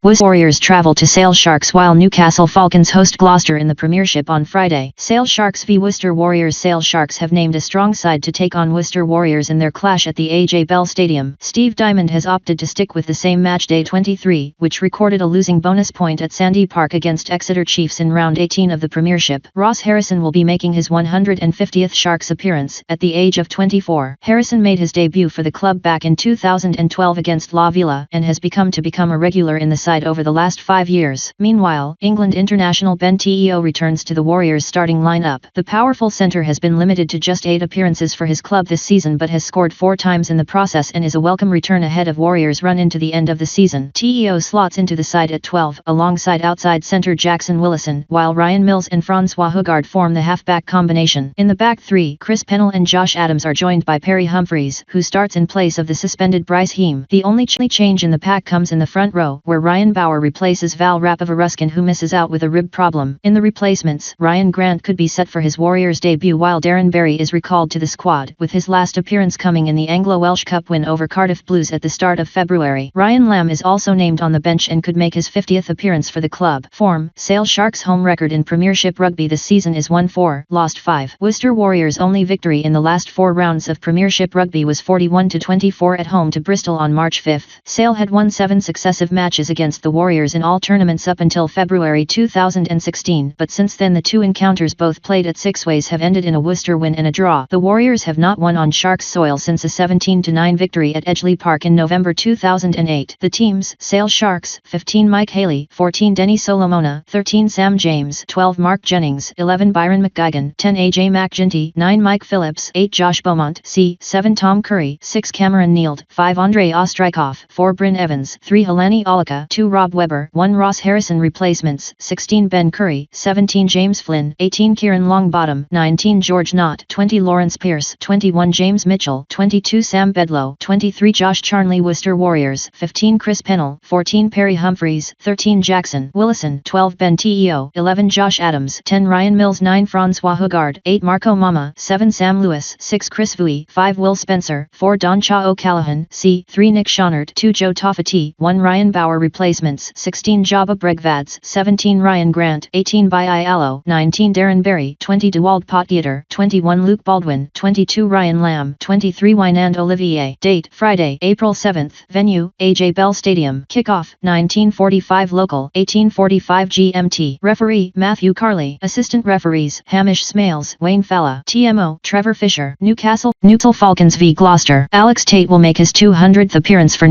Worcester Warriors travel to Sale Sharks while Newcastle Falcons host Gloucester in the Premiership on Friday. Sale Sharks v Worcester Warriors. Sale Sharks have named a strong side to take on Worcester Warriors in their clash at the AJ Bell Stadium. Steve Diamond has opted to stick with the same matchday 23, which recorded a losing bonus point at Sandy Park against Exeter Chiefs in round 18 of the Premiership. Ross Harrison will be making his 150th Sharks appearance at the age of 24. Harrison made his debut for the club back in 2012 against La Villa and has become a regular in the side over the last 5 years. Meanwhile, England international Ben Teo returns to the Warriors starting lineup. The powerful centre has been limited to just 8 appearances for his club this season but has scored 4 times in the process and is a welcome return ahead of Warriors' run into the end of the season. Teo slots into the side at 12 alongside outside centre Jackson Willison, while Ryan Mills and Francois Hougaard form the half-back combination. In the back 3, Chris Pennell and Josh Adams are joined by Perry Humphreys, who starts in place of the suspended Bryce Heem. The only change in the pack comes in the front row, where Ryan Bauer replaces Val Rapovaruskin, who misses out with a rib problem. In the replacements, Ryan Grant could be set for his Warriors debut while Darren Berry is recalled to the squad, with his last appearance coming in the Anglo-Welsh Cup win over Cardiff Blues at the start of February. Ryan Lamb is also named on the bench and could make his 50th appearance for the club. Form: Sale Sharks' home record in Premiership Rugby this season is 1-4, lost 5. Worcester Warriors' only victory in the last 4 rounds of Premiership Rugby was 41-24 at home to Bristol on March 5. Sale had won 7 successive matches against the Warriors in all tournaments up until February 2016, but since then the 2 encounters both played at Sixways have ended in a Worcester win and a draw. The Warriors have not won on Sharks soil since a 17-9 victory at Edgeley Park in November 2008. The teams: Sale Sharks, 15 Mike Haley, 14 Denny Solomona, 13 Sam James, 12 Mark Jennings, 11 Byron McGuigan, 10 AJ MacGinty, 9 Mike Phillips, 8 Josh Beaumont, 7 Tom Curry, 6 Cameron Neild, 5 Andrei Ostrikov, 4 Bryn Evans, 3 Halani Aulika, 2 Rob Webber, 1 Ross Harrison. Replacements: 16 Ben Curry, 17 James Flynn, 18 Kieran Longbottom, 19 George Nott, 20 Laurence Pearce, 21 James Mitchell, 22 Sam Bedlow, 23 Josh Charnley. Worcester Warriors: 15 Chris Pennell, 14 Perry Humphreys, 13 Jackson Willison, 12 Ben Teo, 11 Josh Adams, 10 Ryan Mills, 9 Francois Hougaard, 8 Marco Mama, 7 Sam Lewis, 6 Chris Vui, 5 Will Spencer, 4 Donncha O'Callaghan, 3 Nick Schonert, 2 Joe Taufete'e, 1 Ryan Bauer. Replacements: 16 Jabba Bregvads, 17 Ryan Grant, 18 Bai Allo, 19 Darren Berry, 20 Dewald Potgieter, 21 Luke Baldwin, 22 Ryan Lamb, 23 Wynand Olivier. Date: Friday, April 7th. Venue: AJ Bell Stadium. Kickoff: 19:45 local, 18:45 GMT. Referee: Matthew Carley. Assistant referees: Hamish Smales, Wayne Fella. TMO: Trevor Fisher. Newcastle Falcons v Gloucester. Alex Tate will make his 200th appearance for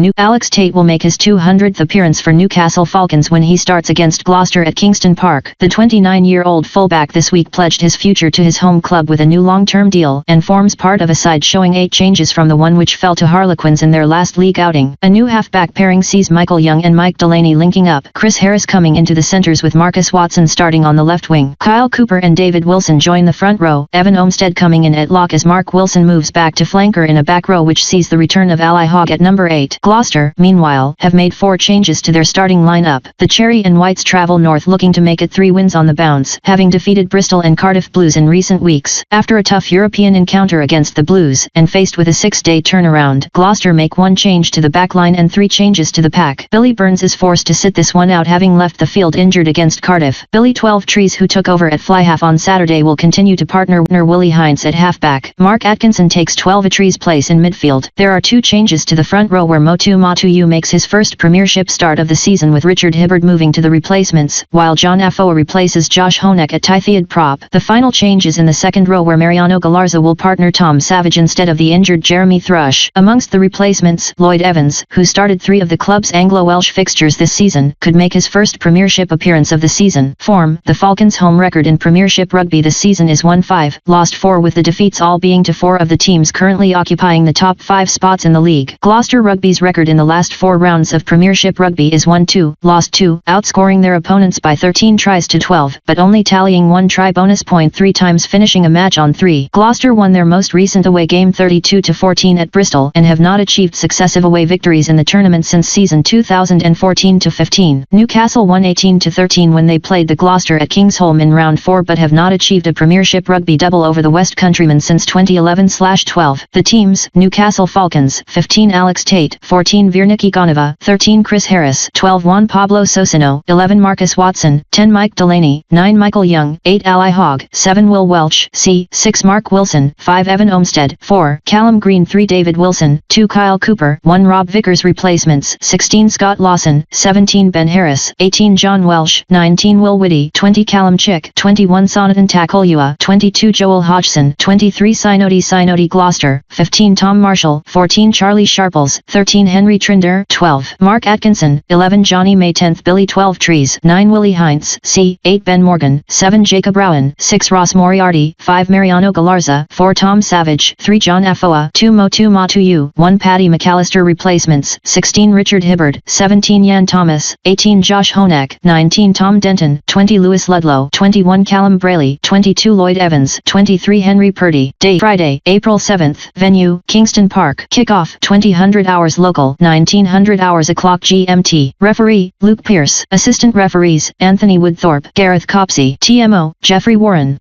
Newcastle Falcons when he starts against Gloucester at Kingston Park. The 29-year-old fullback this week pledged his future to his home club with a new long-term deal and forms part of a side showing 8 changes from the one which fell to Harlequins in their last league outing. A new halfback pairing sees Michael Young and Mike Delaney linking up, Chris Harris coming into the centres with Marcus Watson starting on the left wing. Kyle Cooper and David Wilson join the front row, Evan Olmsted coming in at lock as Mark Wilson moves back to flanker in a back row which sees the return of Ali Hogg at number 8. Gloucester, meanwhile, have made 4 changes to their starting lineup. The Cherry and Whites travel north looking to make it 3 wins on the bounce, having defeated Bristol and Cardiff Blues in recent weeks. After a tough European encounter against the Blues, and faced with a 6-day turnaround, Gloucester make 1 change to the backline and 3 changes to the pack. Billy Burns is forced to sit this one out having left the field injured against Cardiff. Billy 12 Trees, who took over at fly half on Saturday, will continue to partner with Willie Hines at halfback. Mark Atkinson takes 12 Trees' place in midfield. There are 2 changes to the front row where Motu Matuyu makes his first Premiership start of the season with Richard Hibbard moving to the replacements, while John Afoa replaces Josh Honeck at Taufete'e prop. The final change is in the second row where Mariano Galarza will partner Tom Savage instead of the injured Jeremy Thrush. Amongst the replacements, Lloyd Evans, who started 3 of the club's Anglo-Welsh fixtures this season, could make his first Premiership appearance of the season. Form: the Falcons' home record in Premiership Rugby this season is 1-5, lost 4, with the defeats all being to 4 of the teams currently occupying the top 5 spots in the league. Gloucester Rugby's record in the last 4 rounds of Premiership Rugby is 1-2, lost 2, outscoring their opponents by 13 tries to 12, but only tallying 1 try bonus point 3 times, finishing a match on 3. Gloucester won their most recent away game 32-14 at Bristol and have not achieved successive away victories in the tournament since season 2014-15. Newcastle won 18-13 when they played the Gloucester at Kingsholm in round 4 but have not achieved a Premiership Rugby double over the West Countrymen since 2011-12. The teams: Newcastle Falcons, 15 Alex Tate, 14 Virniki Gonova, 13 Chris Harris, Pearce, 12 Juan Pablo Socino, 11 Marcus Watson, 10 Mike Delaney, 9 Michael Young, 8 Ally Hogg, 7 Will Welch, c. 6 Mark Wilson, 5 Evan Olmsted, 4 Callum Green, 3 David Wilson, 2 Kyle Cooper, 1 Rob Vickers. Replacements: 16 Scott Lawson, 17 Ben Harris, 18 John Welsh, 19 Will Whitty, 20 Callum Chick, 21 Sonatan Takolua, 22 Joel Hodgson, 23 Sinodi Gloucester, 15 Tom Marshall, 14 Charlie Sharples, 13 Henry Trinder, 12 Mark Atkinson, 11 Johnny May, 10th Billy, 12 Trees, 9 Willie Heinz, c. 8 Ben Morgan, 7 Jacob Rowan, 6 Ross Moriarty, 5 Mariano Galarza, 4 Tom Savage, 3 John Afoa, 2 Motu Matuyu, 1 Paddy McAllister. Replacements: 16 Richard Hibbard, 17 Jan Thomas, 18 Josh Honak, 19 Tom Denton, 20 Lewis Ludlow, 21 Callum Brayley, 22 Lloyd Evans, 23 Henry Purdy. Day: Friday, April 7th. Venue: Kingston Park. Kickoff: 2000 hours local, 1900 hours o'clock GMT. Referee: Luke Pearce. Assistant referees: Anthony Woodthorpe, Gareth Copsey, TMO: Jeffrey Warren.